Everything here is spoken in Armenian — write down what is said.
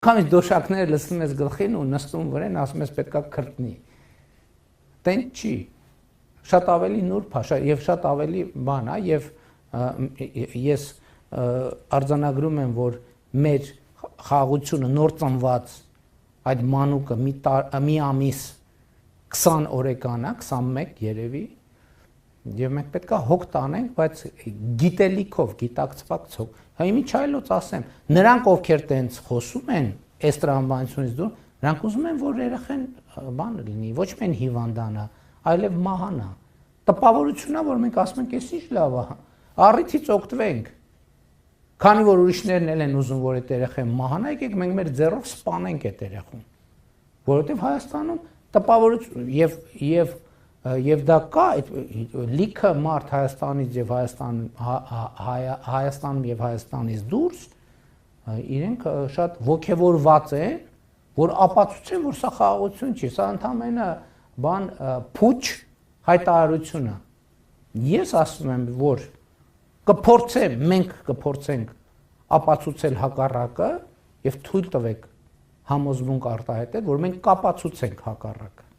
Քանի դոշակները լսում ես գլխին ու նստում վրան, ասում ես պետքա քրտնի։ Տեն չի։ Շատ ավելի նուրբ է եւ շատ ավելի բան է եւ ես արձանագրում եմ, որ մեր խաղաղությունը նոր ծնված այդ մանուկը մի ամիս 20 օրեկան է, 21 երևի, եւ մենք պետքա հոգ տանենք, բայց գիտելիքով, գիտակցվածքով։ Հիմի չայլոց ասեմ, նրանք ովքեր տենց խոսում են, այս տրամաբանությունից դուրս, նրանք ուզում են, որ երեխեն բան լինի, ոչ միայն հիվանդանա, այլև մահանա։ Տպավորությունն է, որ մենք ասում ենք, էս ինչ լավ է, առիթից օգտվենք։ Քանի որ ուրիշներն էլ են ուզում, որ այդ երեխան մահանա, եկեք մենք մեր ձեռով սպանենք այդ երեխուն։ Որովհետև Հայաստանում տպավորություն եւ դա կա լիքը մարդ Հայաստանից եւ Հայաստանում եւ Հայաստանից դուրս իրենք շատ ոգևորված են, որ ապացուցեն, որ սա խաղաղություն չի, սա ընդամենը բան փուչ հայտարարություն է։ Ես ասում եմ, որ մենք կփորձենք ապացուցել հակառակը եւ թույլ տվեք համոզմունք արտահայտել, որ մենք կապացուցենք հակառակը։